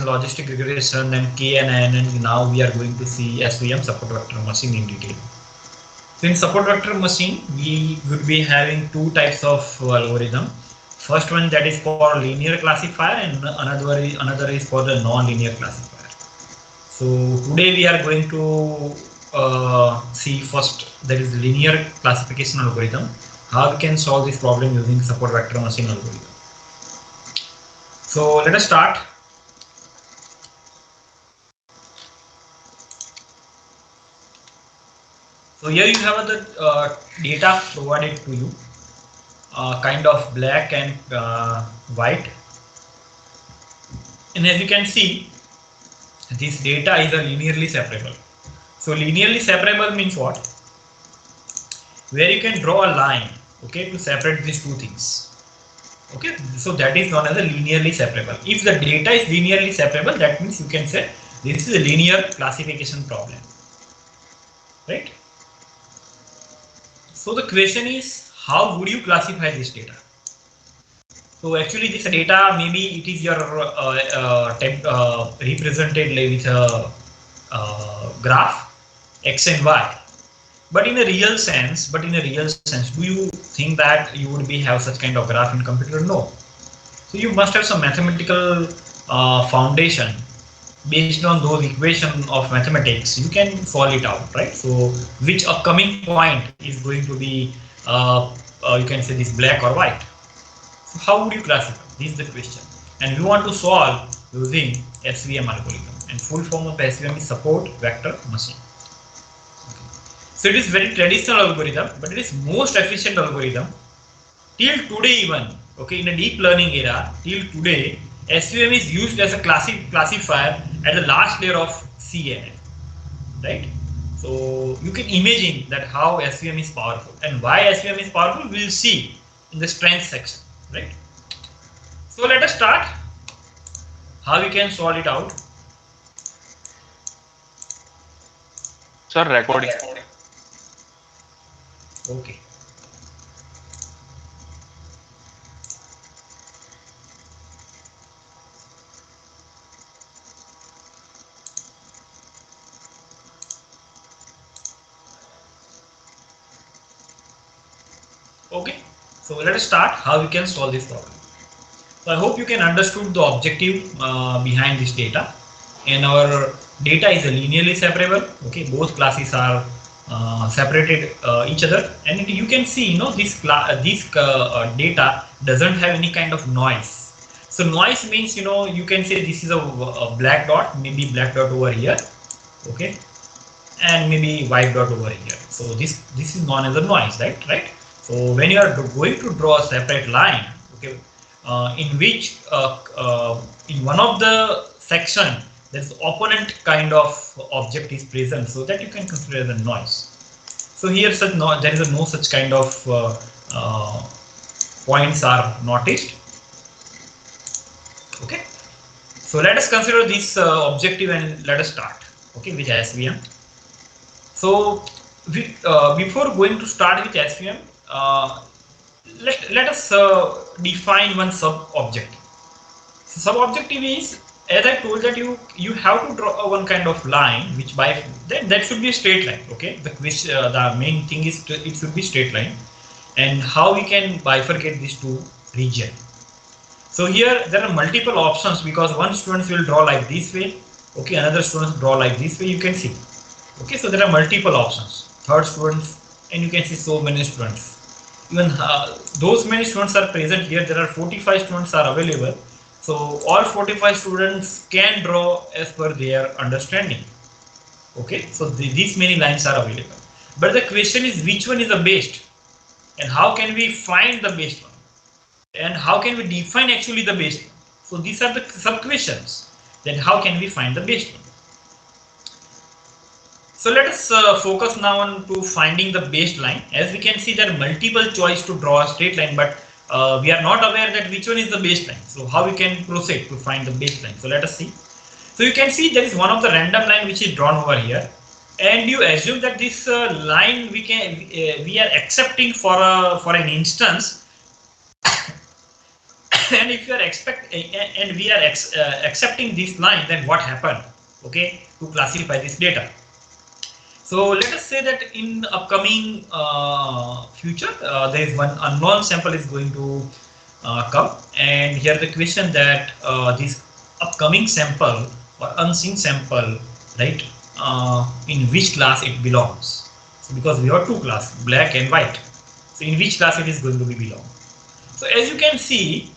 logistic regression and KNN, and now we are going to see SVM support vector machine in detail. So in support vector machine, we would be having two types of algorithm. First one that is for linear classifier, and another is for the non-linear classifier. So today we are going to see first that is linear classification algorithm. How we can solve this problem using support vector machine algorithm. So let us start. So here you have the data provided to you, kind of black and white, and as you can see, this data is a linearly separable. So linearly separable means what? Where you can draw a line, okay, to separate these two things. Okay, so that is known as a linearly separable. If the data is linearly separable, that means you can say this is a linear classification problem, right? So the question is, how would you classify this data? So actually this data, maybe it is your represented with a graph x and y. But in a real sense, do you think that you would be have such kind of graph in computer? No. So you must have some mathematical foundation. Based on those equations of mathematics, you can solve it out, right? So which upcoming point is going to be, you can say this black or white. So how would you classify? This is the question. And we want to solve using SVM algorithm. And full form of SVM is support vector machine. So it is very traditional algorithm, but it is most efficient algorithm till today even. Okay, in a deep learning era, till today, SVM is used as a classifier at the last layer of CNN, right? So you can imagine that how SVM is powerful, and why SVM is powerful we will see in the strength section, right? So let us start how we can solve it out. Sir, recording. Okay. Okay, so let us start how we can solve this problem. So I hope you can understood the objective behind this data, and our data is linearly separable. Okay, both classes are separated each other, and you can see, you know, this data doesn't have any kind of noise. So noise means, you know, you can say this is a black dot, maybe black dot over here, okay, and maybe white dot over here. So this is known as a noise, right? So when you are going to draw a separate line, okay, in which in one of the section this opponent kind of object is present, so that you can consider the noise. So here there is no such kind of points are noticed. Okay, so let us consider this objective and let us start. Okay, with SVM. So before going to start with SVM, let us define one sub-objective. So sub-objective is, as I told, that you have to draw one kind of line, which by that should be a straight line. Okay, the main thing is it should be straight line, and how we can bifurcate these two region. So here there are multiple options, because one student will draw like this way, okay, another student draw like this way. You can see. Okay, so there are multiple options. Third students, and you can see so many students. Even those many students are present here. There are 45 students are available. So all 45 students can draw as per their understanding. Okay, so these many lines are available. But the question is, which one is the best, and how can we find the best one, and how can we define actually the best one? So these are the sub questions. Then how can we find the best one? So let us focus now on to finding the baseline. As we can see, there are multiple choice to draw a straight line, but we are not aware that which one is the baseline. So how we can proceed to find the baseline? So let us see. So you can see there is one of the random line which is drawn over here, and you assume that this line we are accepting for an instance And if you are and we are accepting this line, then what happened? Okay, to classify this data. So let us say that in upcoming future, there is one unknown sample is going to come, and here the question that this upcoming sample or unseen sample, right? In which class it belongs? So because we have two classes, black and white. So in which class it is going to be belong? So as you can see,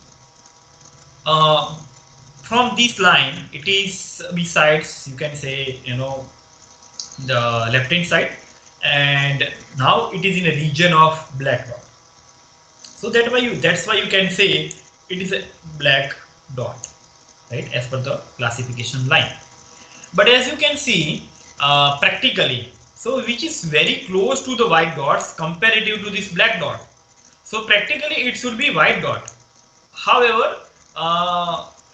from this line, it is besides, you can say, the left hand side, and now it is in a region of black dot. So that's why you can say it is a black dot, right, as per the classification line. But as you can see, practically, so which is very close to the white dots comparative to this black dot. So practically it should be white dot. However,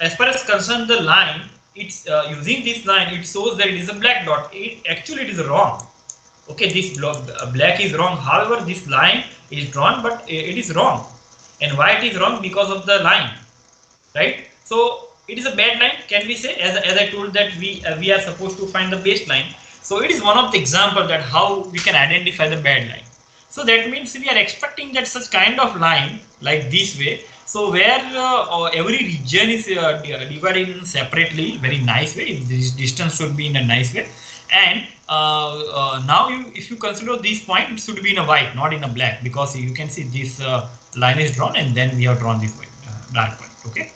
as far as concerned the line, it's using this line, it shows that it is a black dot. Actually it is wrong. Okay, this black is wrong. However, this line is drawn, but it is wrong. And why it is wrong? Because of the line, right? So it is a bad line, can we say? As I told that we are supposed to find the baseline. So it is one of the example that how we can identify the bad line. So that means we are expecting that such kind of line like this way. So where every region is divided in separately, very nice way. This distance should be in a nice way. And now if you consider this point, it should be in a white, not in a black, because you can see this line is drawn and then we have drawn this white, dark point. Okay.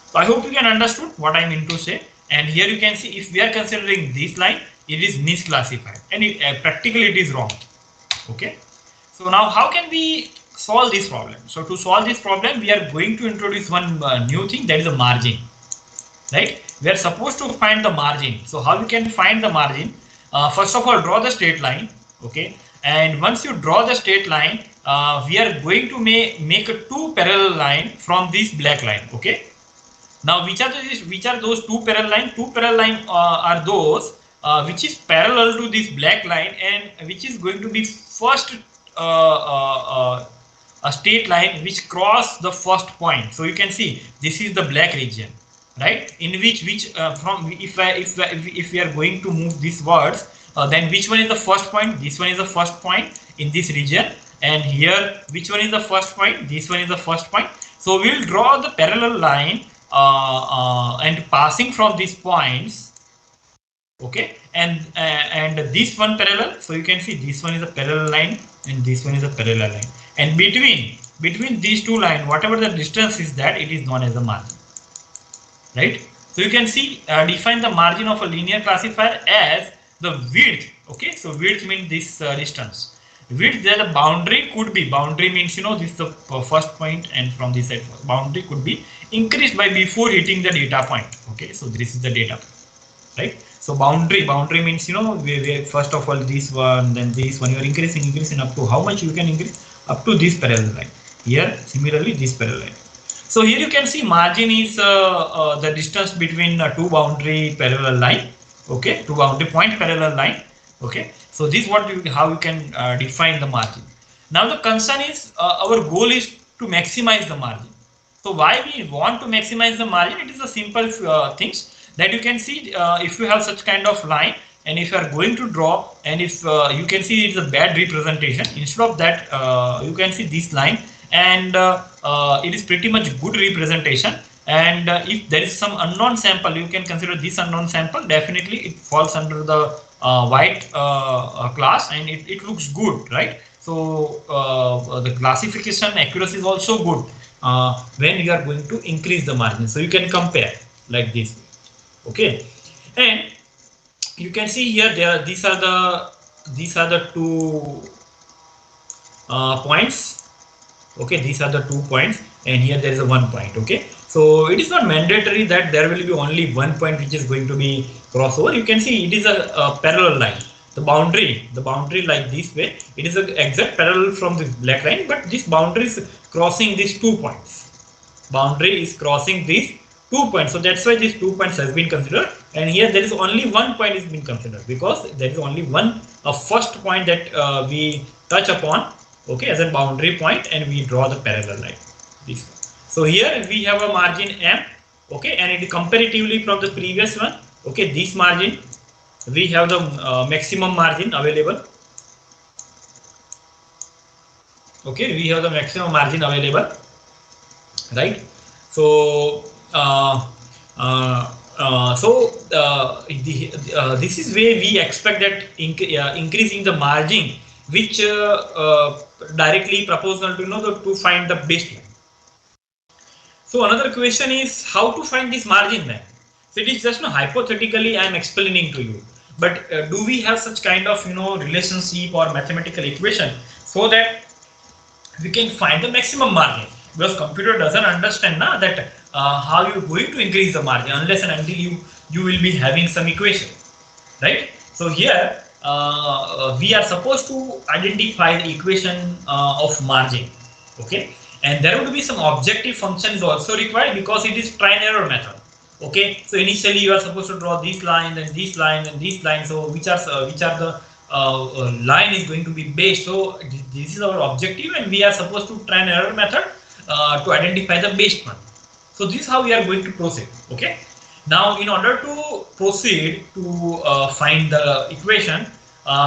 So I hope you can understood what I mean to say. And here you can see if we are considering this line, it is misclassified and practically it is wrong. Okay. So now how can we solve this problem? So to solve this problem, we are going to introduce one new thing, that is a margin, right? We are supposed to find the margin. So how you can find the margin? First of all, draw the straight line. Okay. And once you draw the straight line, we are going to make a two parallel line from this black line. Okay. Now, which are those two parallel line? Two parallel line are those which is parallel to this black line and which is going to be first a straight line which cross the first point. So you can see this is the black region, right? In which from if we are going to move these words, then which one is the first point? This one is the first point in this region, and here which one is the first point? This one is the first point. So we will draw the parallel line and passing from these points. Okay, and this one parallel. So you can see this one is a parallel line and this one is a parallel line, and between these two lines, whatever the distance is, that it is known as the margin, right? So you can see define the margin of a linear classifier as the width. Okay, so width means this distance. Width, there the boundary could be, boundary means this is the first point, and from this side boundary could be increased by before hitting the data point. Okay, so this is the data point, right? So boundary means we first of all this one, then this one, you are increasing up to how much you can increase, up to this parallel line. Here similarly this parallel line. So here you can see margin is the distance between two boundary parallel line. Okay, two boundary point parallel line. Okay, so this is how you can define the margin. Now the concern is our goal is to maximize the margin. So why we want to maximize the margin? It is a simple things that you can see if you have such kind of line, and if you are going to draw, and if you can see it's a bad representation, instead of that you can see this line, and it is pretty much good representation. And if there is some unknown sample, you can consider this unknown sample. Definitely it falls under the white class, and it looks good, right? So the classification accuracy is also good when you are going to increase the margin. So you can compare like this. Okay, and you can see here these are the two points. Okay, these are the 2 points, and here there is a 1 point. Okay, so it is not mandatory that there will be only 1 point which is going to be crossover. You can see it is a parallel line. The boundary like this way, it is an exact parallel from this black line, but this boundary is crossing these 2 points. Boundary is crossing these 2 points, so that's why these 2 points has been considered. And here there is only 1 point is been considered, because there is only a first point that we touch upon, okay, as a boundary point, and we draw the parallel line. This one. So here we have a margin M, okay, and it comparatively from the previous one, okay, this margin we have the maximum margin available. Okay, we have the maximum margin available, right? So this is where we expect that increasing the margin, which directly proportional to to find the baseline. So another question is how to find this margin then. So it is just hypothetically I am explaining to you. But do we have such kind of relationship or mathematical equation so that we can find the maximum margin? Because computer doesn't understand now that how you're going to increase the margin unless and until you will be having some equation, right? So here we are supposed to identify the equation of margin, okay, and there would be some objective functions also required because it is try and error method, okay. So initially you are supposed to draw this line and this line and this line, so which are the line is going to be based. So this is our objective and we are supposed to try and error method to identify the based one. So this is how we are going to proceed, okay. Now in order to proceed to find the equation,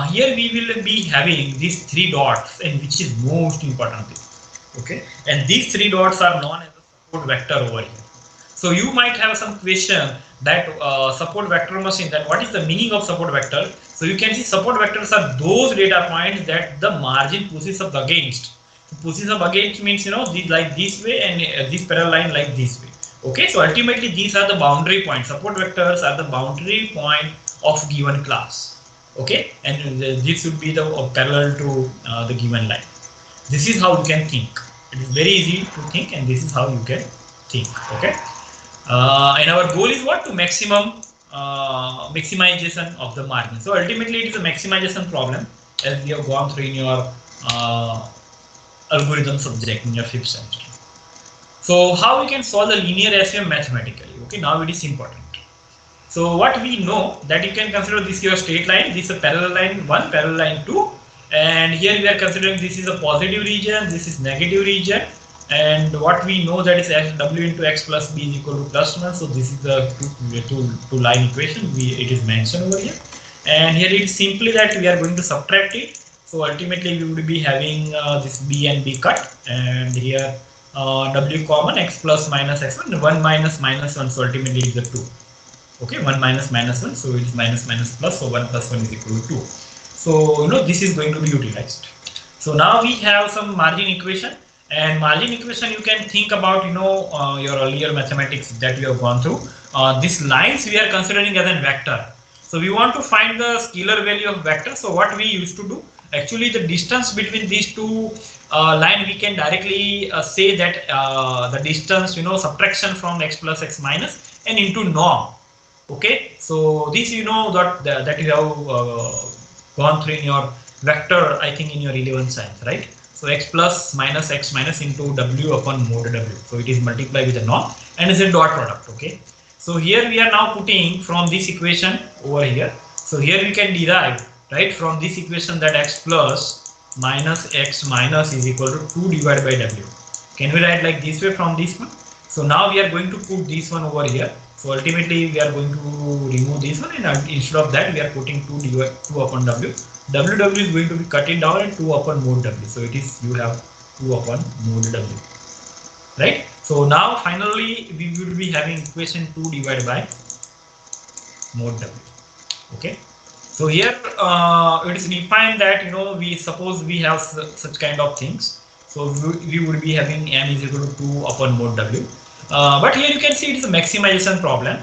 here we will be having these three dots, and which is most important thing, okay, and these three dots are known as the support vector over here. So you might have some question that support vector machine, that what is the meaning of support vector. So you can see support vectors are those data points that the margin pushes up against. Pushes up against means these like this way and this parallel line like this way. Okay, so ultimately these are the boundary points. Support vectors are the boundary point of given class. Okay, and this would be the parallel to the given line. This is how you can think. It is very easy to think, and this is how you can think. Okay, and our goal is what? To maximization of the margin. So ultimately it is a maximization problem, as we have gone through in your algorithm subject in your 5th semester. So how we can solve the linear SVM mathematically? Okay, now it is important. So what we know that you can consider this your straight line, this is a parallel line 1, parallel line 2, and here we are considering this is a positive region, this is negative region, and what we know that is w into x plus b is equal to plus 1. So this is the two line equation. It is mentioned over here, and here it is simply that we are going to subtract it. So ultimately we would be having this b and b cut, and here w common, x plus minus x1, 1 minus minus 1, so ultimately it is the 2. Okay, 1 minus minus 1, so it is minus minus plus, so 1 plus 1 is equal to 2. So this is going to be utilized. So now we have some margin equation, and margin equation you can think about your earlier mathematics that we have gone through. These lines we are considering as a vector. So we want to find the scalar value of vector. So what we used to do, actually the distance between these two line, we can directly say that the distance subtraction from x plus x minus and into norm. Okay, so this that you have gone through in your vector, I think in your 11th science, right? So x plus minus x minus into w upon mod w. So it is multiplied with a norm and is a dot product. Okay, so here we are now putting from this equation over here. So here we can derive, right, from this equation that x plus minus x minus is equal to 2 divided by w. Can we write like this way from this one? So now we are going to put this one over here. So ultimately we are going to remove this one, and instead of that we are putting 2 upon w. W is going to be cut it down and 2 upon mod w. So it is, you have 2 upon mod w, right? So now finally we will be having equation 2 divided by mod w. Okay. So here it is defined that we suppose we have such kind of things. So we would be having m is equal to 2 upon mod w. But here you can see it is a maximization problem,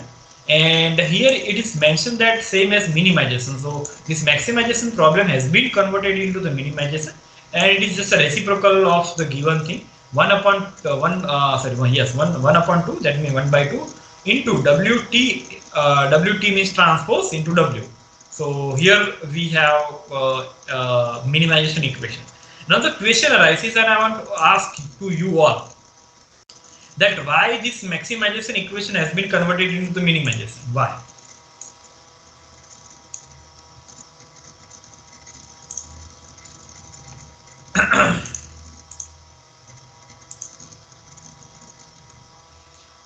and here it is mentioned that same as minimization. So this maximization problem has been converted into the minimization, and it is just a reciprocal of the given thing. 1 upon 1 upon 2, that means 1 by 2 into wt. Wt means transpose into w. So here we have minimization equation. Now the question arises, and I want to ask to you all, that why this maximization equation has been converted into the minimization. Why?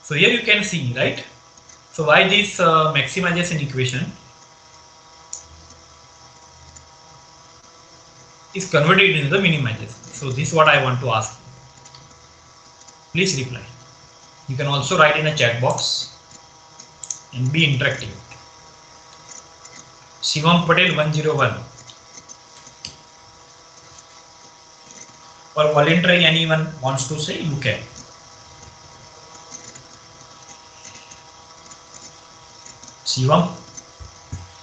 So here you can see, right? So why this maximization equation is converted into the minimization. So this is what I want to ask. Please reply. You can also write in a chat box and be interactive. Shivam Patel 101. Or voluntary, anyone wants to say, you can. Shivam?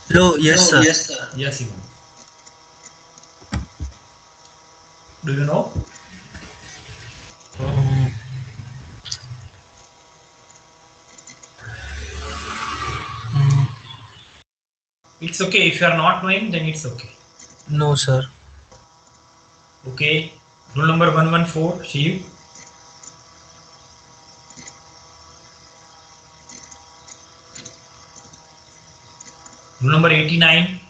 Hello, yes, sir. Yes, sir. Yes, Shivam. Do you know? It's okay. If you are not knowing, then it's okay. No, sir. Okay. Rule number 114, Shiv. Rule number 89.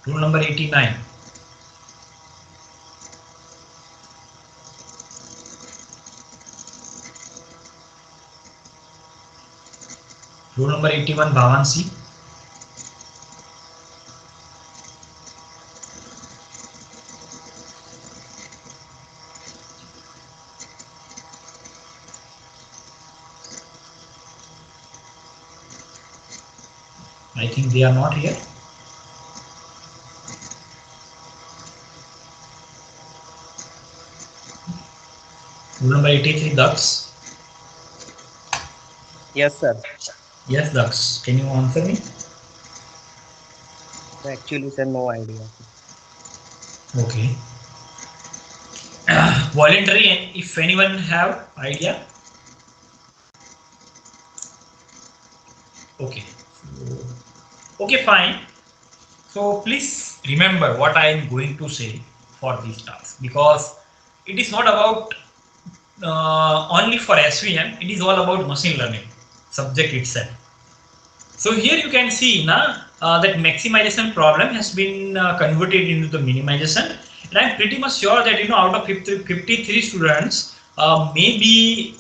Rule number 89. Rule number 81, Bhavansi. I think they are not here. Rule number 83, Dax. Yes, sir. Yes, Dax. Can you answer me? Actually, sir, no idea. Okay. Voluntary, and if anyone have idea. Okay. Okay, fine. So please remember what I am going to say for these tasks, because it is not about only for SVM, it is all about machine learning subject itself. So here you can see that maximization problem has been converted into the minimization, and I'm pretty much sure that out of 53 students, maybe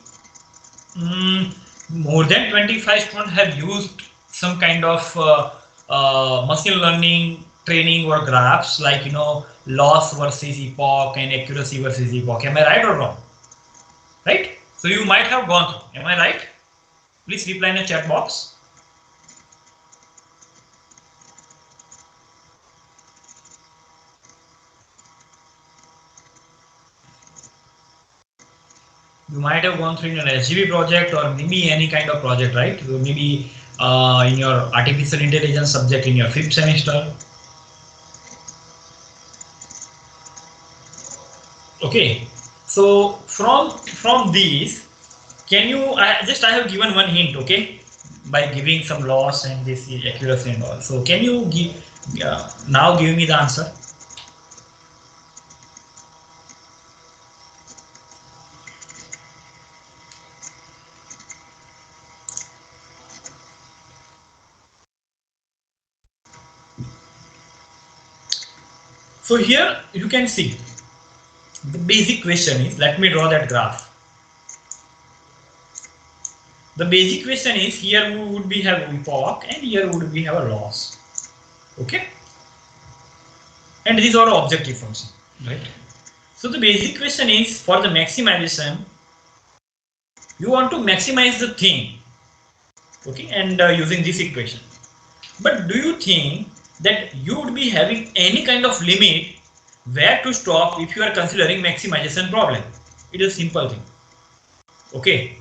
more than 25 students have used some kind of machine learning training or graphs, like loss versus epoch and accuracy versus epoch. Am I right or wrong? Right? So you might have gone through. Am I right? Please reply in the chat box. You might have gone through in an SGB project or maybe any kind of project, right? So maybe in your artificial intelligence subject in your 5th semester. Okay, so from these, can you I have given one hint, okay, by giving some loss and this accuracy and all. So can you give now give me the answer? So here you can see the basic question is, let me draw that graph. The basic question is, here would we have epoch and here would we have a loss. Okay, and these are objective function, right? So the basic question is, for the maximization, you want to maximize the thing, okay, and using this equation. But do you think that you would be having any kind of limit where to stop if you are considering maximization problem? It is a simple thing. Okay,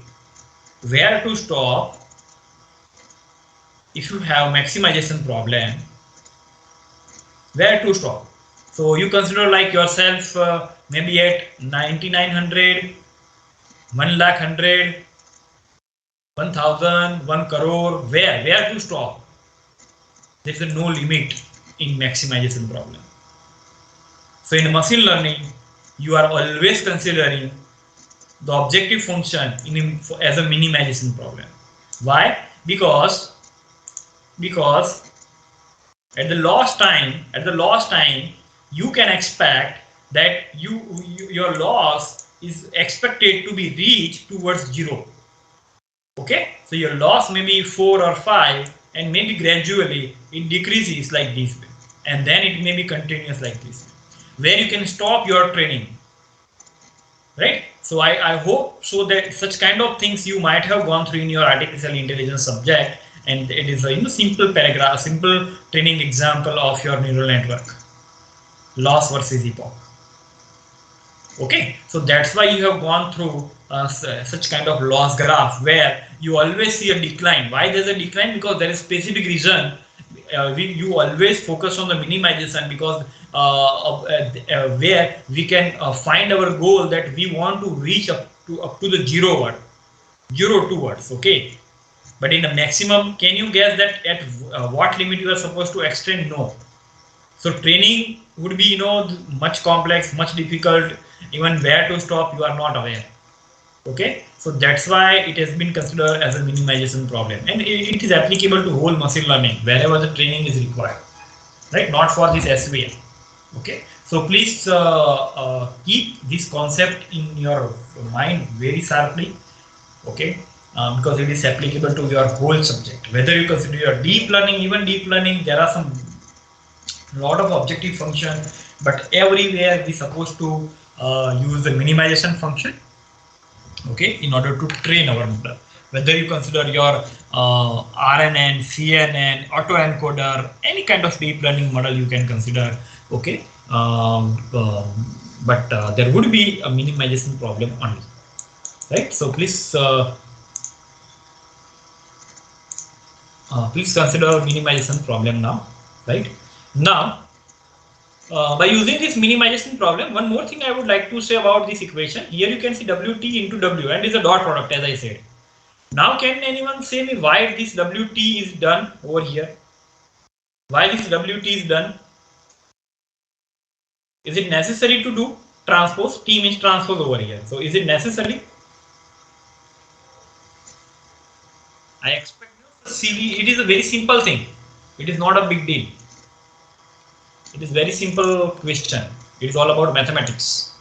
where to stop if you have maximization problem? Where to stop? So you consider like yourself maybe at 9900, 1,00,000, 1,000, 1 crore. Where to stop? There is no limit in maximization problem. So in machine learning, you are always considering the objective function as a minimization problem. Why? Because at the loss time, you can expect that your loss is expected to be reached towards 0. Okay, so your loss may be 4 or 5, and maybe gradually it decreases like this way, and then it may be continuous like this, where you can stop your training, right? So I hope so that such kind of things you might have gone through in your artificial intelligence subject, and it is a simple paragraph, simple training example of your neural network, loss versus epoch. Okay, so that's why you have gone through such kind of loss graph where you always see a decline. Why there's a decline? Because there is specific reason. You always focus on the minimization because where we can find our goal that we want to reach up to the 0 towards. Okay, but in the maximum, can you guess that at what limit you are supposed to extend? No. So training would be much complex, much difficult. Even where to stop, you are not aware. Okay, so that's why it has been considered as a minimization problem, and it is applicable to whole machine learning wherever the training is required, right? Not for this SVM. Okay, so please keep this concept in your mind very sharply. Okay, because it is applicable to your whole subject. Whether you consider your deep learning, even deep learning, there are some lot of objective function, but everywhere we supposed to use the minimization function, okay, in order to train our model. Whether you consider your RNN, CNN, autoencoder, any kind of deep learning model you can consider, okay, but there would be a minimization problem only, right? So please please consider minimization problem now, right? Now, by using this minimization problem, one more thing I would like to say about this equation. Here you can see WT into W, and is a dot product, as I said. Now, can anyone say me why this WT is done over here? Why this WT is done? Is it necessary to do transpose? T means transpose over here. So, is it necessary? I expect CV. It is a very simple thing. It is not a big deal. It is very simple question. It is all about mathematics.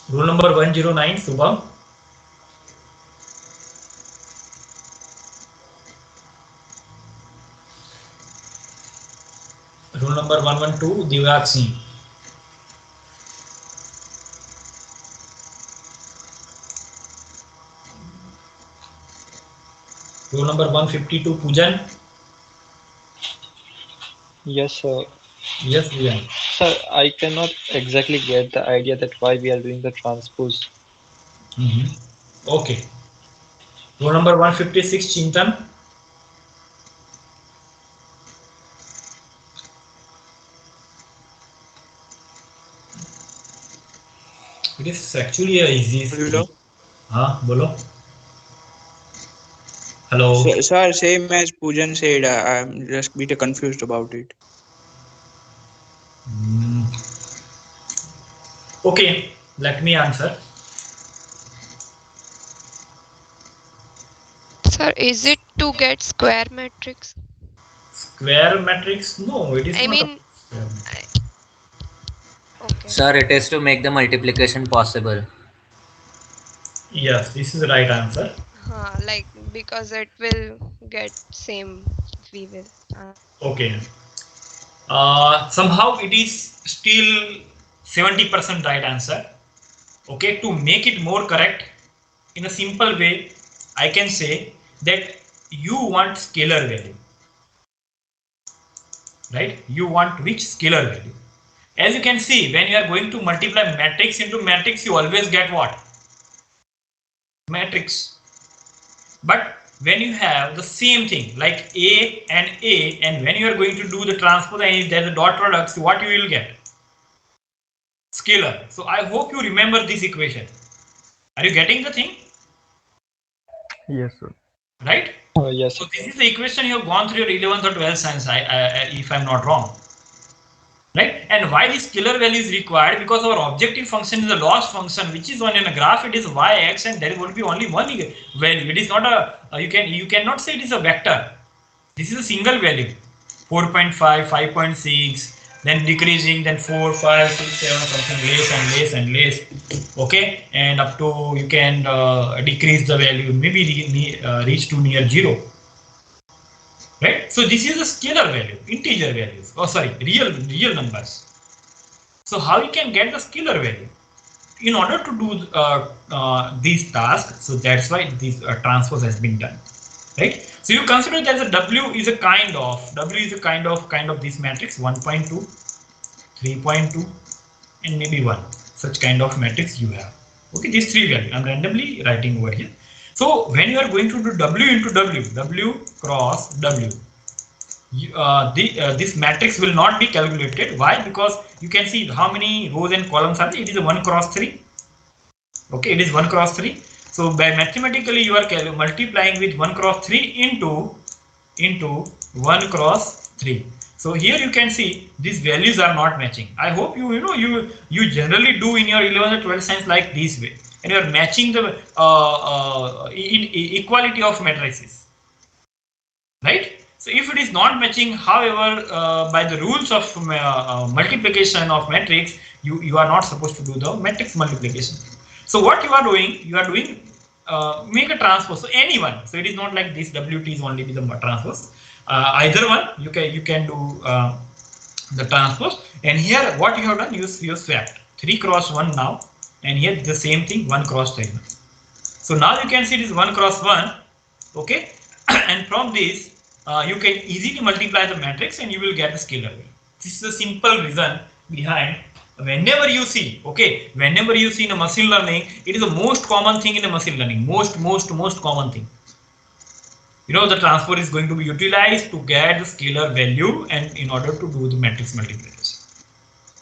Rule number 109, Subham. Rule number 112, Divyat Singh. Rule number 152, Pujan. Yes, sir. Yes, Pujan. Sir, I cannot exactly get the idea that why we are doing the transpose. Okay. Rule number 156, Chintan. It is actually a easy. Hello. Bolo. Hello. Sir, same as Poojan said, I'm just a bit confused about it. Okay, let me answer. Sir, is it to get square matrix? Square matrix? No, it is I not. mean, okay. Sir, it is to make the multiplication possible. Yes, this is the right answer. Like because it will get same. We will. Okay. Somehow it is still 70% right answer. Okay, to make it more correct, in a simple way, I can say that you want scalar value. Right? You want which scalar value? As you can see, when you are going to multiply matrix into matrix, you always get what? Matrix. But when you have the same thing like A, and when you are going to do the transpose and there's a dot products, what you will get? Scalar. So I hope you remember this equation. Are you getting the thing? Yes, sir. Right? Yes. So this is the equation you have gone through your 11th or 12th science, if I'm not wrong. Right? And why this scalar value is required? Because our objective function is a loss function, which is on in a graph. It is yx, and there will be only one value. It is not a you cannot say it is a vector. This is a single value. 4.5, 5.6, then decreasing, then 4, 5, 6, 7, something less and less and less. Okay, and up to you can decrease the value, maybe reach to near 0. Right? So this is a scalar value, integer values. Oh, sorry, real numbers. So how you can get the scalar value? In order to do these tasks, so that's why this transpose has been done, right? So you consider that the W is a kind of this matrix 1.2, 3.2, and maybe 1. Such kind of matrix you have. Okay, these three values I'm randomly writing over here. So when you are going to do W into W cross W, this matrix will not be calculated. Why? Because you can see how many rows and columns are there. It is a 1 cross 3. Okay, it is 1 cross 3. So by mathematically you are multiplying with 1 cross 3 into 1 cross 3. So here you can see these values are not matching. I hope you generally do in your 11th or 12th science like this way, and you are matching the equality of matrices, right? So if it is not matching, however, by the rules of multiplication of matrix, you are not supposed to do the matrix multiplication. So what you are doing make a transpose. So any one. So it is not like this WT is only with the transpose. Either one you can do the transpose. And here what you have done, you swapped 3 cross 1 now, and here the same thing 1 cross 3. So now you can see it is 1 cross 1. Okay, and from this you can easily multiply the matrix and you will get the scalar value. This is the simple reason behind. Whenever you see in a machine learning, it is the most common thing in a machine learning. Most common thing. The transpose is going to be utilized to get the scalar value and in order to do the matrix multiplication.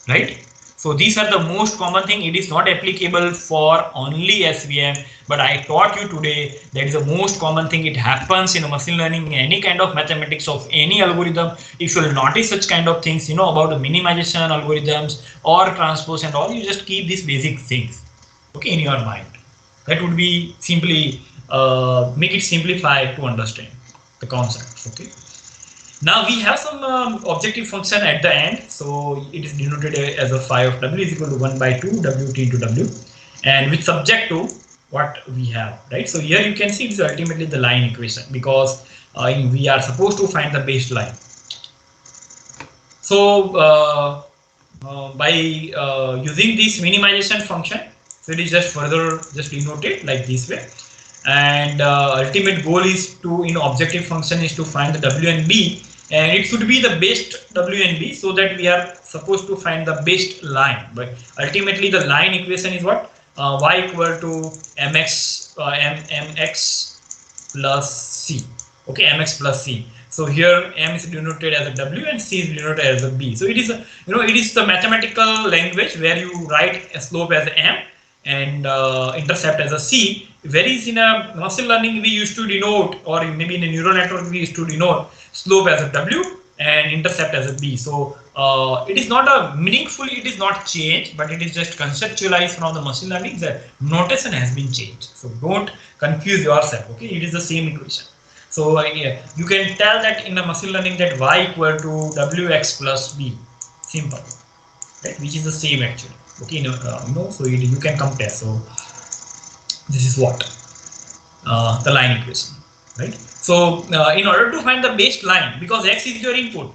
Right? So these are the most common thing. It is not applicable for only SVM, but I taught you today that is the most common thing. It happens in a machine learning, in any kind of mathematics of any algorithm. If you will notice such kind of things, about the minimization algorithms or transpose and all, you just keep these basic things, okay, in your mind. That would be simply make it simplified to understand the concepts. Okay. Now we have some objective function at the end. So it is denoted as a phi of W is equal to 1 by 2 WT into W, and with subject to what we have, right? So here you can see it is ultimately the line equation, because we are supposed to find the baseline. So by using this minimization function, so it is just further denoted like this way. And ultimate goal is to, objective function is to find the W and B, and it should be the best W and B, so that we are supposed to find the best line. But ultimately the line equation is what? Y equal to mx plus c. Okay, mx plus c. So here m is denoted as a W and c is denoted as a B. So it is it is the mathematical language where you write a slope as m and intercept as a c. Whereas in a machine learning we used to denote, or maybe in a neural network we used to denote slope as a W and intercept as a B. So it is not a meaningfully, it is not changed, but it is just conceptualized from the machine learning. The notation has been changed. So don't confuse yourself. Okay, it is the same equation. So you can tell that in a machine learning that y equal to wx plus b, simple, right? Which is the same actually. Okay, so you can compare. So this is what the line equation, right? So in order to find the best line, because x is your input,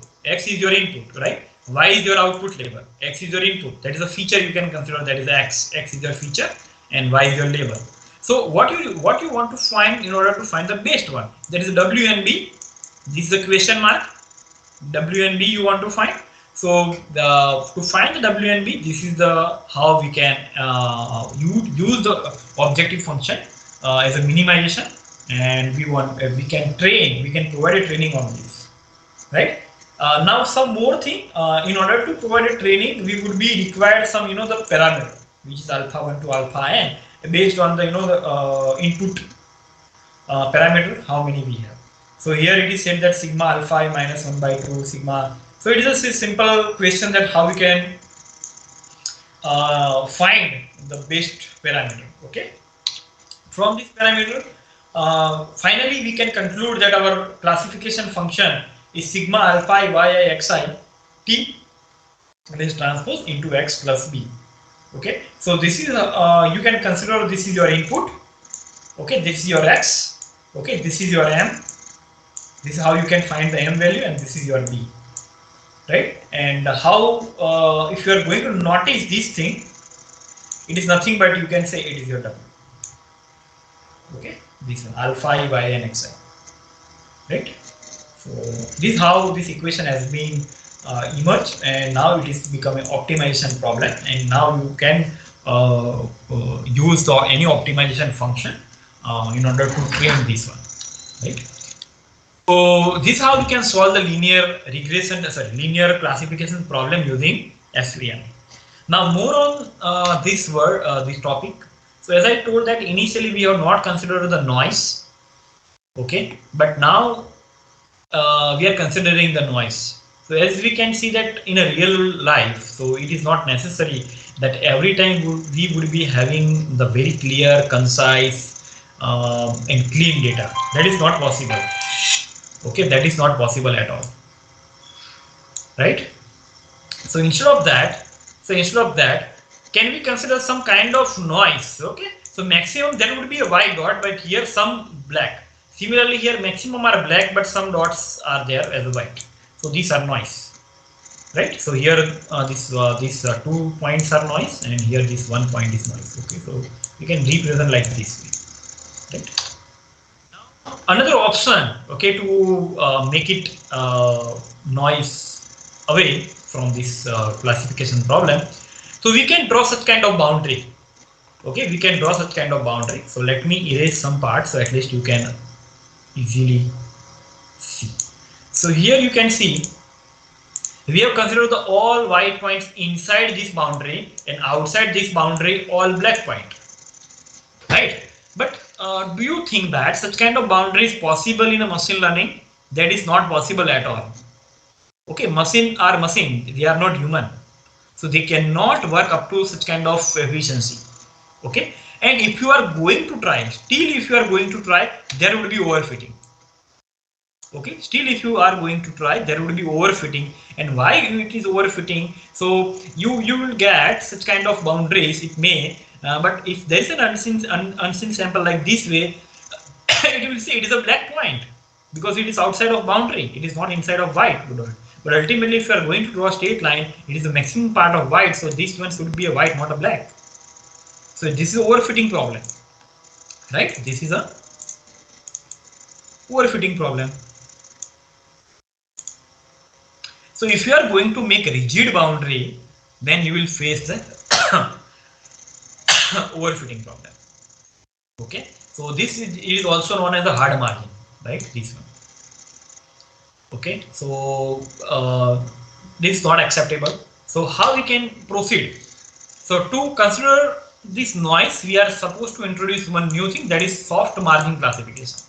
right? Y is your output label, x is your input. That is a feature you can consider. That is x is your feature and y is your label. So what you want to find in order to find the best one, that is W and B. This is the question mark. W and B you want to find. So to find the W and B, this is the how we can use the objective function as a minimization, and we can provide a training on this, right? Now some more thing, in order to provide a training, we would be required some the parameter, which is alpha 1 to alpha n, based on the the input parameter, how many we have. So here it is said that sigma alpha I minus 1 by 2 sigma. So it is a simple question that how we can find the best parameter. Okay, from this parameter, finally we can conclude that our classification function is sigma alpha I yi xi t this transpose into x plus b. Okay, so this is you can consider this is your input. Okay, this is your x. Okay, this is your m. This is how you can find the m value, and this is your b, right? And how if you are going to notice this thing, it is nothing but you can say it is your w. Okay, this one alpha I y and xi, right? So this is how this equation has been emerged, and now it is becoming optimization problem, and now you can use any optimization function in order to train this one, right? So this is how you can solve the linear classification problem using SVM. Now more on this topic. So as I told that initially we have not considered the noise, okay, but now we are considering the noise. So as we can see that in a real life, so it is not necessary that every time we would be having the very clear, concise and clean data. That is not possible. Okay, that is not possible at all, right? So instead of that, can we consider some kind of noise? Okay, so maximum there would be a white dot, but here some black. Similarly, here maximum are black, but some dots are there as white. So these are noise, right? So here these 2 points are noise, and here this 1 point is noise. Okay, so you can represent like this way, right? Another option, okay, to make it noise away from this classification problem. So we can draw such kind of boundary. Okay, we can draw such kind of boundary. So let me erase some parts so at least you can easily see. So here you can see we have considered all white points inside this boundary, and outside this boundary all black point, right? But do you think that such kind of boundary is possible in a machine learning? That is not possible at all. Okay, machine are machine, they are not human, so they cannot work up to such kind of efficiency. Okay, and if you are going to try, there will be overfitting. Okay, still if you are going to try, there will be overfitting. And why it is overfitting? So you will get such kind of boundaries, it may, but if there is an unseen sample like this way, it will say it is a black point because it is outside of boundary, it is not inside of white. But ultimately, if you are going to draw a straight line, it is the maximum part of white, so this one should be a white, not a black. So this is overfitting problem, right? This is a overfitting problem. So if you are going to make a rigid boundary, then you will face the overfitting problem. Okay, so this is also known as the hard margin, right? This one. Okay, so this is not acceptable. So how we can proceed? So to consider this noise, we are supposed to introduce one new thing, that is soft margin classification.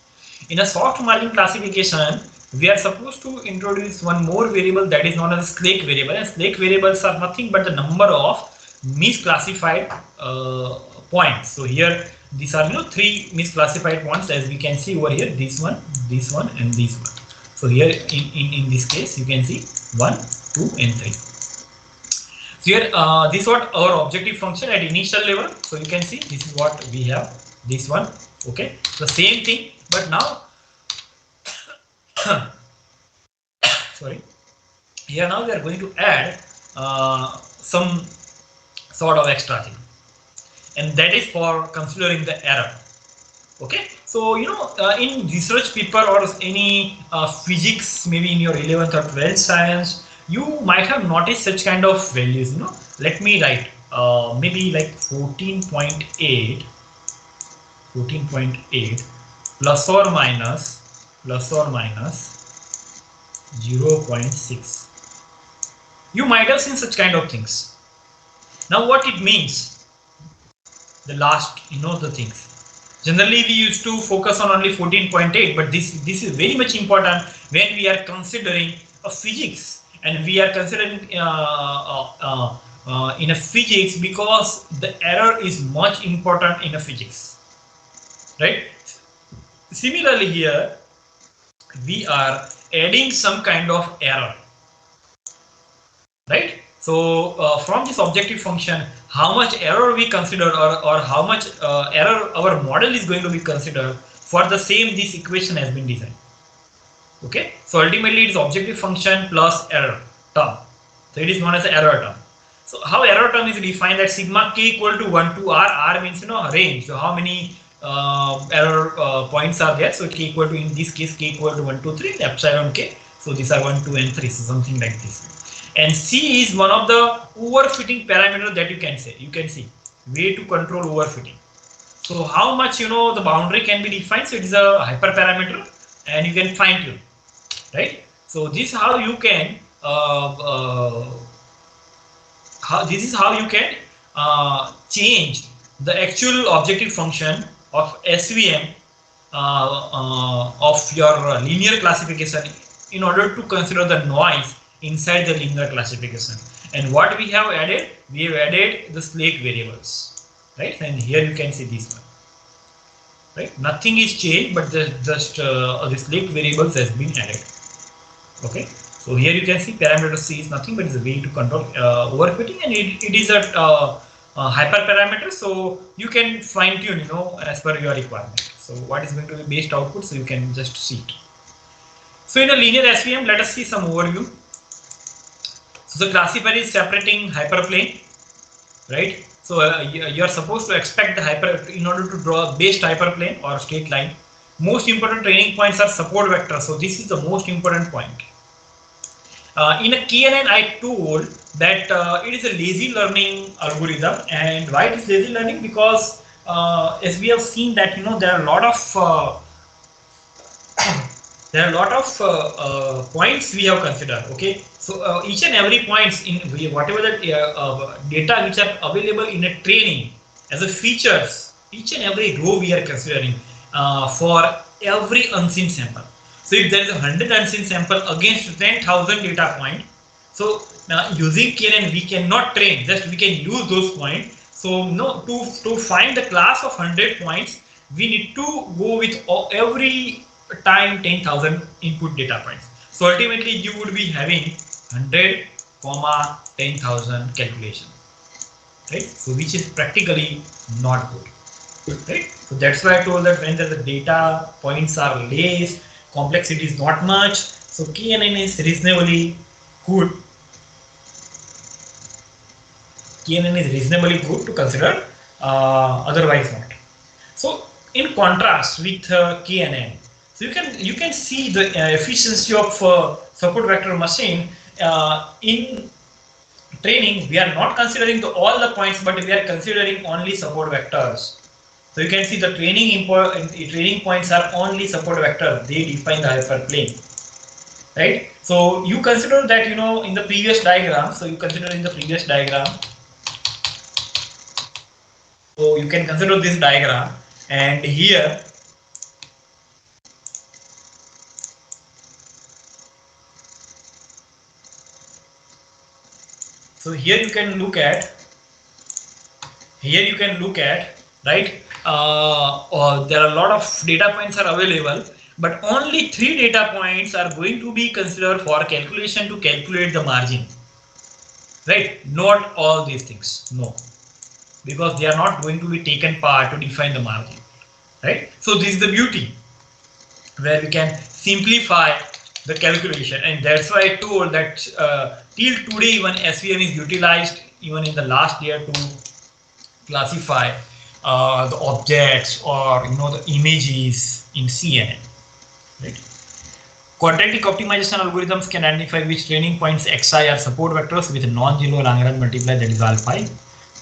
In a soft margin classification, we are supposed to introduce one more variable that is known as Slake variable, and Slake variables are nothing but the number of misclassified points. So here these are 3 misclassified points, as we can see over here, this one, and this one. So here in this case you can see 1, 2 and 3. So here this is what our objective function at initial level. So you can see this is what we have, this one. Okay, the same thing, but now sorry, here now we are going to add some sort of extra thing, and that is for considering the error. Okay, so in research paper or any physics, maybe in your 11th or 12th science, you might have noticed such kind of values. Let me write maybe like 14.8 plus or minus 0.6. You might have seen such kind of things. Now what it means, the last, the things. Generally we used to focus on only 14.8, but this is very much important when we are considering a physics, and we are considering in a physics, because the error is much important in a physics, right? Similarly here we are adding some kind of error, right? So from this objective function, how much error we consider, or how much error our model is going to be considered for the same this equation has been designed. Okay, so ultimately it is objective function plus error term. So it is known as the error term. So how error term is defined, that sigma k equal to 1 to r means range. So how many error points are there? So k equal to, in this case, k equal to 1, 2, 3, epsilon k. So these are 1, 2, and 3. So something like this. And c is one of the overfitting parameters that you can say. You can see way to control overfitting. So how much the boundary can be defined. So it is a hyperparameter, and you can fine tune, right? So this is how you can change the actual objective function of SVM of your linear classification in order to consider the noise inside the linear classification. And what we have added? We have added the Slake variables, right? And here you can see this one, right? Nothing is changed, but just the Slake variables has been added. Okay. So here you can see parameter C is nothing but is a way to control overfitting, and it is a hyperparameter. So you can fine tune, as per your requirement. So what is going to be best output? So you can just see it. So in a linear SVM, let us see some overview. So the classifier is separating hyperplane, right? So you are supposed to expect the in order to draw a based hyperplane or straight line. Most important training points are support vectors. So this is the most important point. In a KNN, I told that it is a lazy learning algorithm. And why it is lazy learning? Because as we have seen that there are a lot of points we have considered. Okay, so each and every points in whatever the data which are available in a training as a features, each and every row we are considering for every unseen sample. So if there is 100 unseen sample against 10,000 data point, so using KNN we cannot train, just we can use those points. So to find the class of 100 points, we need to go with every time 10,000 input data points. So ultimately you would be having 100, 10,000 calculation, right? So which is practically not good, right? So that's why I told that when the data points are less, complexity is not much, so KNN is reasonably good. KNN is reasonably good to consider, otherwise not. So in contrast with KNN, so you can see the efficiency of support vector machine. In training, we are not considering all the points, but we are considering only support vectors. So you can see the training points are only support vectors. They define the hyperplane, right? So you consider that in the previous diagram. So you consider in the previous diagram. So you can consider this diagram, and here you can look at right. There are a lot of data points are available, but only 3 data points are going to be considered for calculation to calculate the margin, right? Not all these things, no, because they are not going to be taken part to define the margin, right? So this is the beauty where we can simplify the calculation, and that's why I told that till today even SVM is utilized even in the last year to classify the objects or the images in CNN, right? Quadratic optimization algorithms can identify which training points xi are support vectors with non-zero Lagrange multiplier, that is alpha I.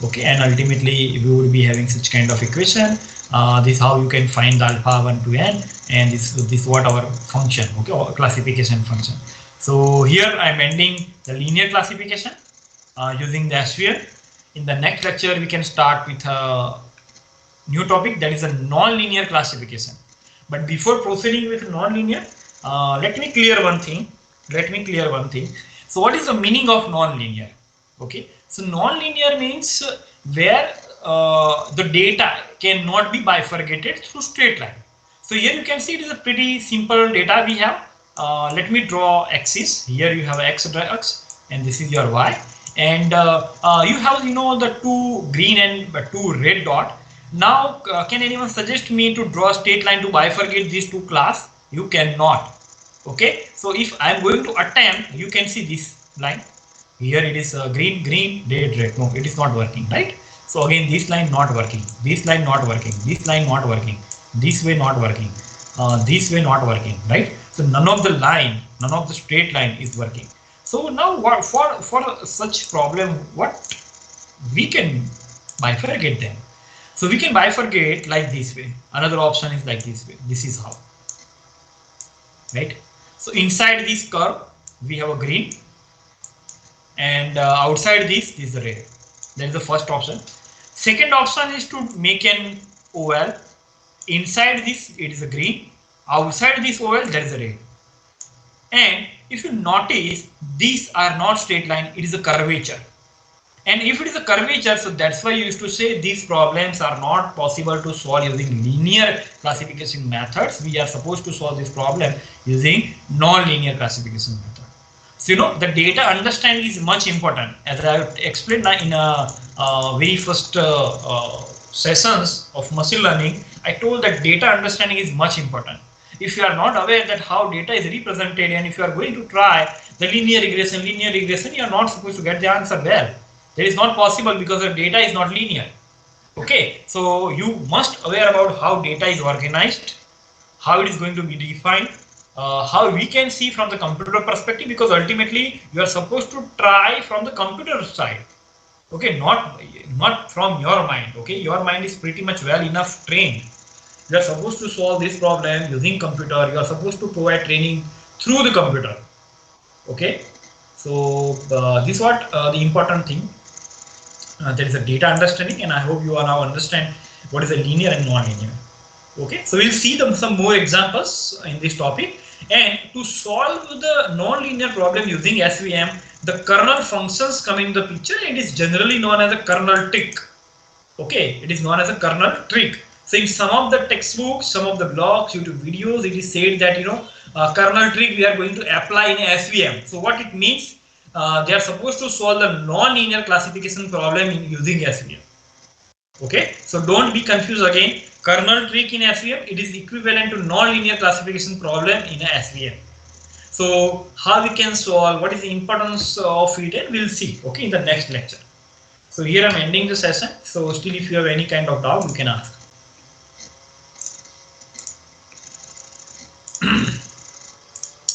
Okay, and ultimately we would be having such kind of equation. This is how you can find the alpha 1 to n, and this what our function, okay, or classification function. So here I'm ending the linear classification using the SVM. In the next lecture we can start with a new topic, that is a non-linear classification. But before proceeding with non-linear, let me clear one thing. So what is the meaning of non-linear? Okay, so non-linear means where the data cannot be bifurcated through straight line. So here you can see it is a pretty simple data we have. let me draw axis. Here you have x and this is your y, and you have the two green and two red dot. Now can anyone suggest me to draw a straight line to bifurcate these two class? You cannot. Okay, so if I am going to attempt, you can see this line here, it is green, red, red. No, it is not working, right? So again, this line not working, this line not working, this line not working, this way not working, this way not working, right? So none of the straight line is working. So now what for such problem, what we can bifurcate them? So we can bifurcate like this way. Another option is like this way. This is how, right? So inside this curve we have a green, and outside this is the red. That is the first option. Second option is to make an oval. Inside this it is a green, outside this oval there is a red. And if you notice, these are not straight line, it is a curvature. And if it is a curvature, so that's why you used to say these problems are not possible to solve using linear classification methods. We are supposed to solve this problem using non-linear classification method. So the data understanding is much important. As I explained in very first sessions of machine learning, I told that data understanding is much important. If you are not aware that how data is represented, and if you are going to try the linear regression, you are not supposed to get the answer well. That is not possible because the data is not linear. Okay, so you must aware about how data is organized, how it is going to be defined, how we can see from the computer perspective, because ultimately you are supposed to try from the computer side. Okay, not from your mind. Okay, your mind is pretty much well enough trained. You are supposed to solve this problem using computer. You are supposed to provide training through the computer. Okay, so this is what the important thing. There is a data understanding, and I hope you are now understand what is a linear and non-linear. Okay, so we'll see some more examples in this topic. And to solve the non-linear problem using SVM, the kernel functions come in the picture. It is generally known as a kernel trick. Okay, it is known as a kernel trick. So in some of the textbooks, some of the blogs, YouTube videos, it is said that kernel trick we are going to apply in SVM. So what it means? They are supposed to solve the non-linear classification problem using SVM. Okay, so don't be confused again. Kernel trick in SVM, it is equivalent to non-linear classification problem in SVM. So how we can solve, what is the importance of it, and we'll see. Okay, in the next lecture. So here I'm ending the session. So still, if you have any kind of doubt, you can ask.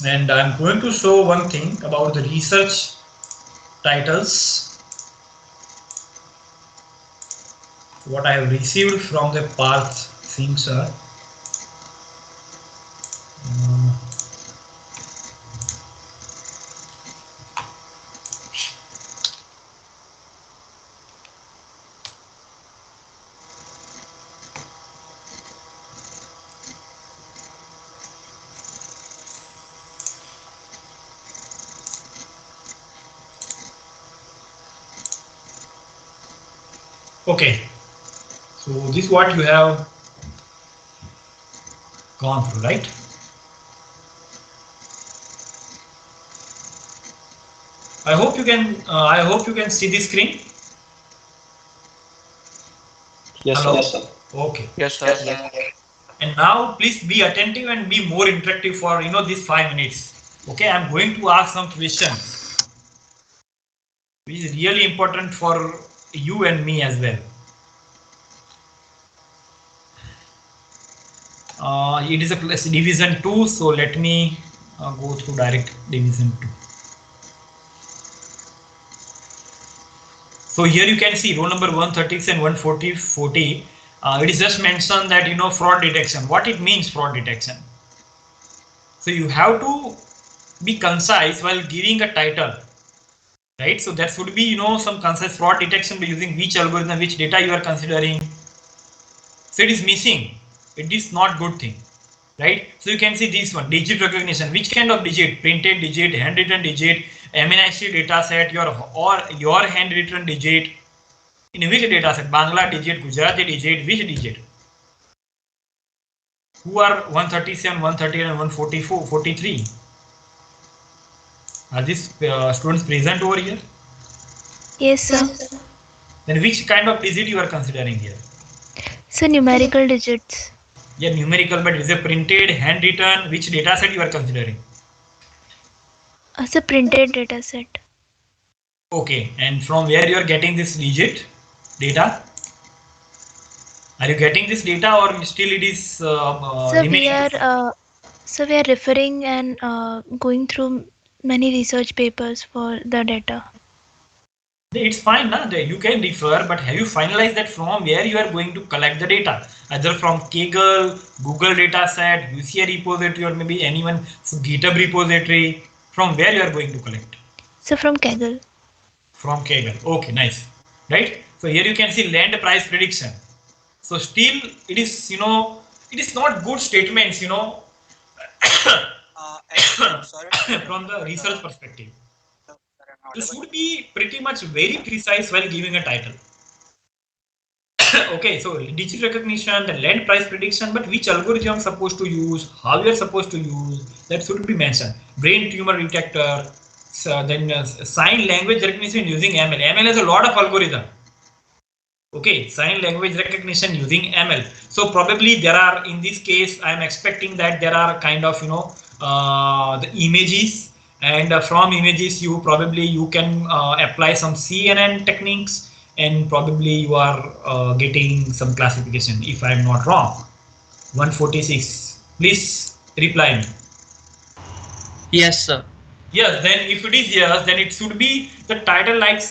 And I'm going to show one thing about the research titles. What I have received from the Parth Singh sir. Okay, so this is what you have gone through, right? I hope you can see the screen. Yes, Hello? sir. Okay. Yes, sir. And now please be attentive and be more interactive for these 5 minutes. Okay, I'm going to ask some questions, which is really important for you and me as well. It is a division 2, so let me go through direct division 2. So here you can see roll number 136 and 140. It is just mentioned that fraud detection. What it means, fraud detection? So you have to be concise while giving a title, right? So that should be some concise fraud detection by using which algorithm, which data you are considering. So it is missing. It is not good thing, right? So you can see this one, digit recognition. Which kind of digit? Printed digit, handwritten digit, MNIST data set, your handwritten digit. In which data set? Bangla digit, Gujarati digit, which digit? Who are 137, 130 and 144, 43? Are these students present over here? Yes, sir. Then which kind of digit you are considering here? So numerical digits. Yeah, numerical, but is it printed, handwritten? Which data set you are considering? As a printed data set. Okay, and from where you are getting this digit data? Are you getting this data, or still it is So we are referring and going through many research papers for the data. It's fine, na? You can refer, but have you finalized that from where you are going to collect the data? Either from Kaggle, Google dataset, UCI repository, or maybe anyone's GitHub repository. From where you are going to collect? So from Kaggle. From Kaggle. Okay, nice. Right? So here you can see land price prediction. So still it is, it is not good statements, from the research perspective. You should be pretty much very precise while giving a title. Okay, so digit recognition, the land price prediction, but which algorithm I'm supposed to use, how you're supposed to use, that should be mentioned. Brain tumor detector, then sign language recognition using ML. ML has a lot of algorithm. Okay, sign language recognition using ML. So probably there are, in this case, I'm expecting that there are kind of, the images, and from images you can apply some CNN techniques, and probably you are getting some classification, if I'm not wrong. 146, please reply me. Yes, sir. Yes, then if it is yes, then it should be the title like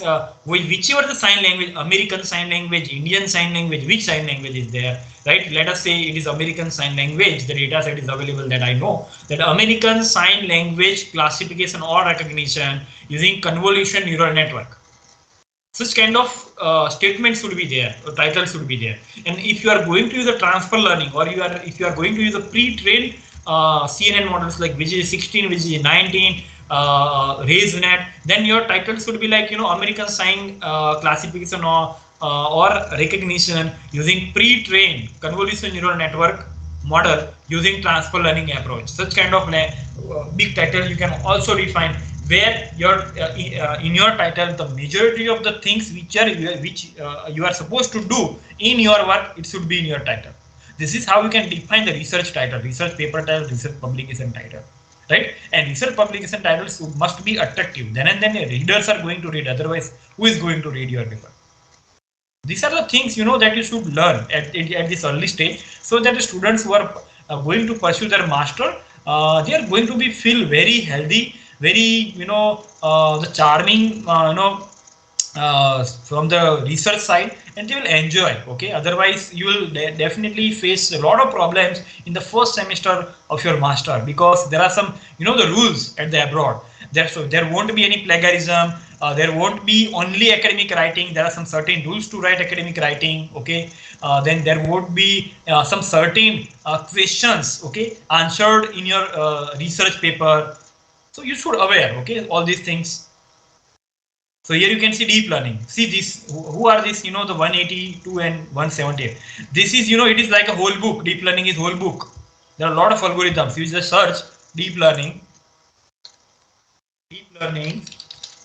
whichever the sign language, American Sign Language, Indian Sign Language, which sign language is there, right? Let us say it is American Sign Language, the data set is available, that I know that American Sign Language classification or recognition using convolution neural network. Such kind of statements should be there, or title should be there. And if you are going to use a transfer learning, or if you are going to use a pre-trained CNN models like which is 16, which is 19, RaiseNet, then your title should be like, American Sign classification or recognition using pre-trained convolution neural network model using transfer learning approach. Such kind of big title you can also define, where your in your title the majority of the things which you are supposed to do in your work, it should be in your title. This is how you can define the research title, research paper title, research publication title, right? And research publication titles must be attractive. Then and then readers are going to read. Otherwise, who is going to read your paper? These are the things that you should learn at this early stage, so that the students who are going to pursue their master, they are going to be feel very healthy, very the charming, from the research side, and they will enjoy. Okay, otherwise you will definitely face a lot of problems in the first semester of your master, because there are some the rules at the abroad. There won't be any plagiarism. There won't be only academic writing. There are some certain rules to write academic writing. Okay, then there won't be some certain questions, okay, answered in your research paper. So you should aware, okay, all these things. So here you can see deep learning. See this, who are these, the 182 and 178. This is, it is like a whole book. Deep learning is whole book. There are a lot of algorithms. You just search deep learning. Deep learning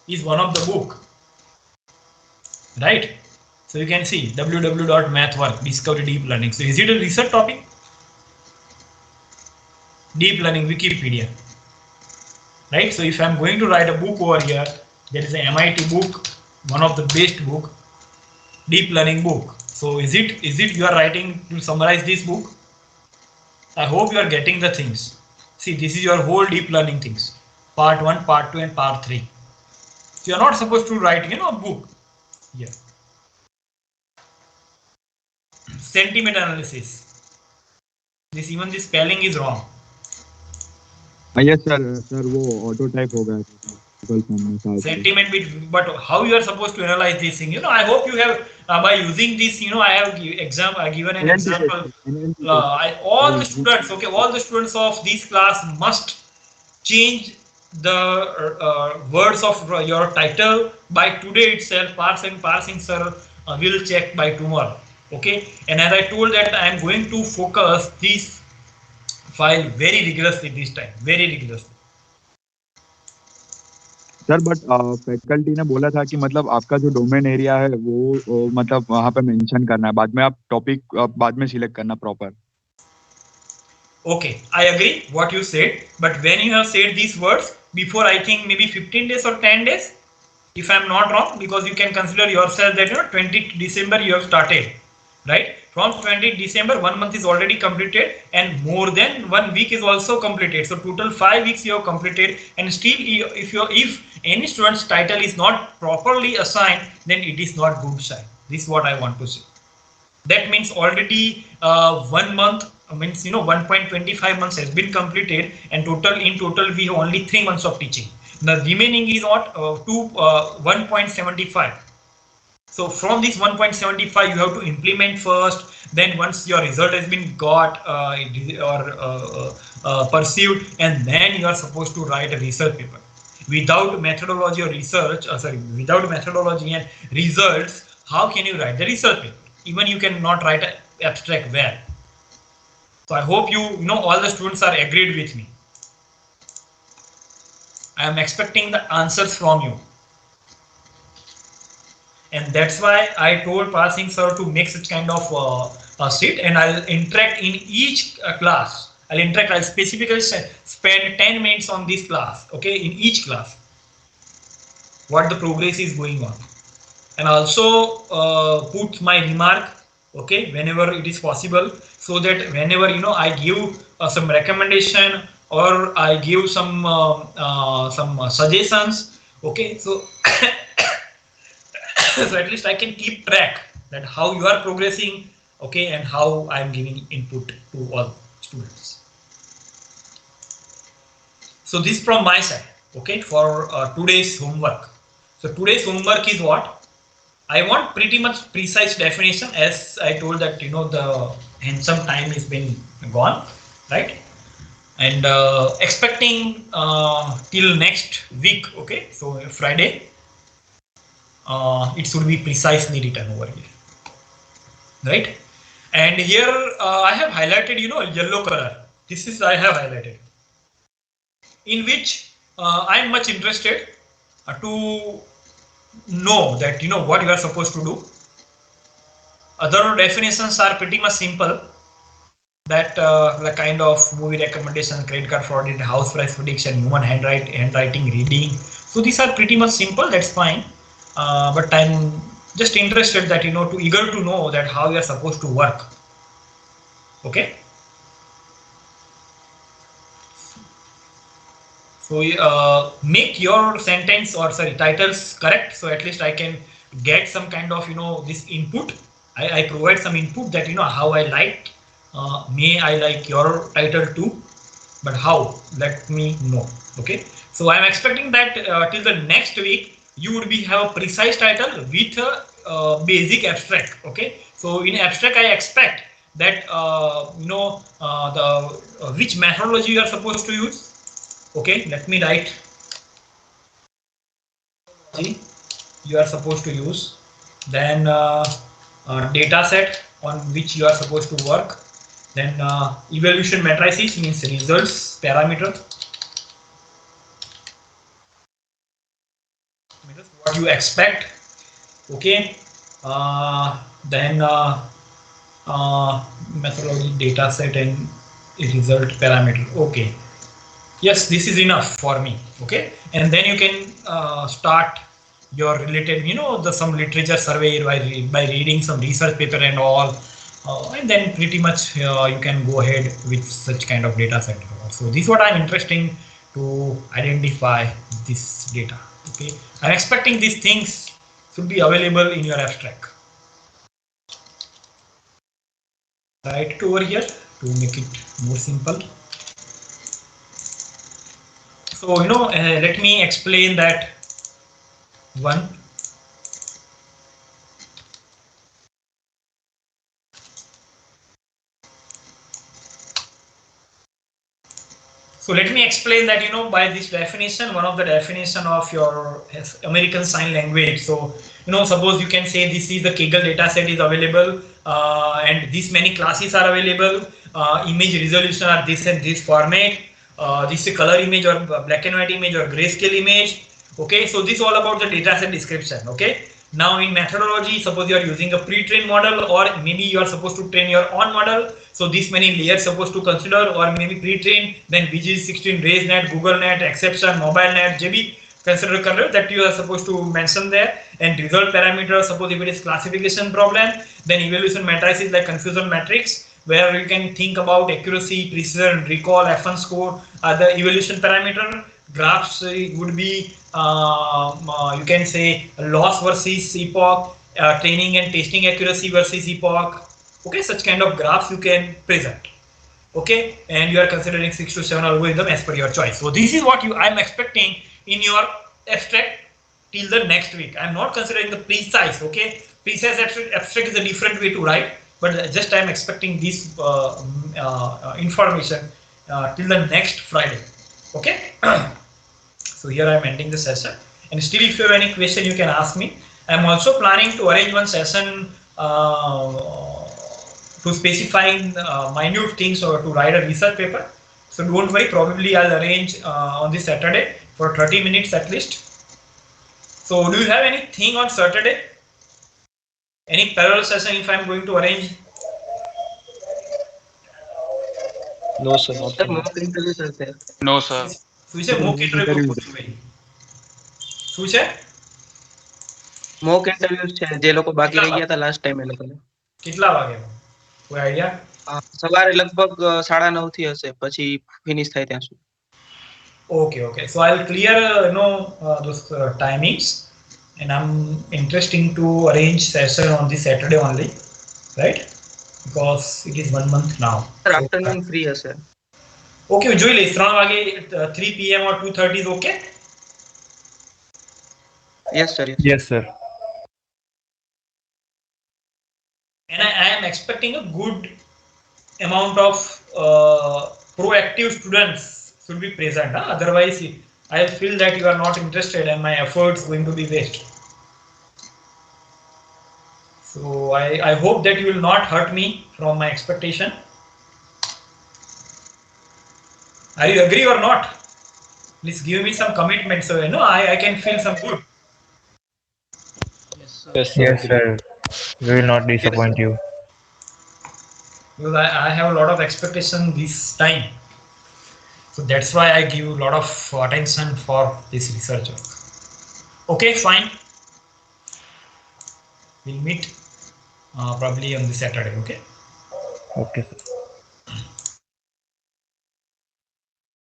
is one of the book, right? So you can see www.mathwork, discover deep learning. So is it a research topic? Deep learning, Wikipedia, right? So if I'm going to write a book over here, there is an MIT book, one of the best book, deep learning book. So is it you are writing to summarize this book? I hope you are getting the things. See, this is your whole deep learning things. Part 1, part 2, and part 3. So you are not supposed to write, a book. Yeah. Sentiment analysis. Even the spelling is wrong. Yes sir, वो auto type हो गया था. Sentiment bit, but how you are supposed to analyze this thing? I hope you have by using this. I have given an example. All the students, okay, all the students of this class must change the words of your title by today itself. Parsing sir will check by tomorrow. Okay, and as I told that I am going to focus this file very rigorously this time, very rigorously. Sir but faculty ने बोला था कि मतलब आपका जो domain area है वो मतलब वहाँ पे मेंशन करना है, बाद में आप टॉपिक बाद में सिलेक्ट करना proper. Okay, I agree what you said, but when you have said these words before, I think maybe 15 days or 10 days, if I'm not wrong, because you can consider yourself that 20 December you have started, right? From 20 December, 1 month is already completed, and more than 1 week is also completed. So total 5 weeks you have completed, and still, if any student's title is not properly assigned, then it is not good sign. This is what I want to say. That means already 1 month means 1.25 months has been completed, and in total we have only 3 months of teaching. The remaining is what 1.75. So from this 1.75 you have to implement first. Then once your result has been got perceived, and then you are supposed to write a research paper. Without methodology or research, without methodology and results, how can you write the research paper? Even you cannot write an abstract well. So I hope all the students are agreed with me. I am expecting the answers from you. And that's why I told Passing sir to make such kind of a sheet, and I'll interact in each class. I'll specifically spend 10 minutes on this class, okay, in each class, what the progress is going on. And also put my remark, okay, whenever it is possible, so that whenever I give some recommendation or I give some suggestions, okay, so so at least I can keep track that how you are progressing, okay, and how I am giving input to all students. So this from my side, okay, for today's homework. So today's homework is what? I want pretty much precise definition, as I told that the handsome time has been gone, right? And expecting till next week, okay, so Friday, it should be precisely written over here, right? And here I have highlighted yellow color. This is I have highlighted, in which I am much interested to know that what you are supposed to do. Other definitions are pretty much simple, that the kind of movie recommendation, credit card fraud, house price prediction, human handwriting, reading. So these are pretty much simple, that's fine. But I'm just interested that eager to know that how you are supposed to work. Okay. So make your sentence or titles correct, so at least I can get some kind of this input. I provide some input that how I like. May I like your title too, but how? Let me know. Okay. So I'm expecting that till the next week you would have a precise title with a basic abstract. Okay. So in abstract I expect that which methodology you are supposed to use. Okay, let me write. You are supposed to use. Then data set on which you are supposed to work. Then evaluation matrices means results parameter. What you expect. Okay. Then methodology, data set, and result parameter. Okay. Yes, this is enough for me. Okay, and then you can start your related, some literature survey by reading some research paper and all, and then pretty much you can go ahead with such kind of data set. So this is what I'm interested to identify this data. Okay, I'm expecting these things should be available in your abstract. Write it over here to make it more simple. So let me explain that one. So let me explain that by this definition, one of the definition of your American Sign Language. So suppose you can say this is the Kaggle data set is available, and this many classes are available. Image resolution are this and this format. This is a color image or black and white image or grayscale image. Okay, so this is all about the dataset description. Okay, now in methodology, suppose you are using a pre-trained model, or maybe you are supposed to train your own model. So this many layers supposed to consider, or maybe pre-trained, then BG16, RaceNet, GoogleNet, exception, MobileNet, JB consider color that you are supposed to mention there. And result parameter, suppose if it is classification problem, then evaluation matrices like confusion matrix, where you can think about accuracy, precision, recall, F1 score, the evaluation parameter. Graphs would be you can say loss versus epoch, training and testing accuracy versus epoch. Okay, such kind of graphs you can present. Okay, and you are considering 6 to 7 algorithm as per your choice. So this is what I'm expecting in your abstract till the next week. I'm not considering the precise. Okay, precise abstract is a different way to write, but just I'm expecting this information till the next Friday. Okay. So here I'm ending the session, and still if you have any question you can ask me. I'm also planning to arrange one session to specify minute things or to write a research paper. So don't worry, probably I'll arrange on this Saturday for 30 minutes at least. So do you have anything on Saturday? Any parallel session if I'm going to arrange? No, sir, not Sir, for now. mock interviews are there. No, sir. શું છે mock interview પૂછું ભાઈ? શું છે? Mock interviews છે જે લોકો બાકી રહી ગયા હતા લાસ્ટ ટાઈમ એ લોકોને. કેટલા વાગે? કોઈ આઈડિયા? સવારે લગભગ 9:30 થી હશે, પછી ફિનિશ થાય ત્યાં સુધી. Okay. So I'll clear those timings, and I'm interesting to arrange session on this Saturday only, right? Because it is 1 month now. Sir afternoon free હશે. Okay, જોઈ લઈશ 3 વાગે 3 PM or 2:30 is okay? Yes sir. Yes, sir. And I am expecting a good amount of proactive students should be present. Otherwise, I feel that you are not interested and my efforts going to be waste. So I hope that you will not hurt me from my expectation. Are you agree or not? Please give me some commitment so I can feel some good. Yes, sir. Yes, sir. We will not disappoint you. Because I have a lot of expectation this time. So that's why I give a lot of attention for this research work. Okay, fine. We'll meet probably on the Saturday, okay? Okay, sir.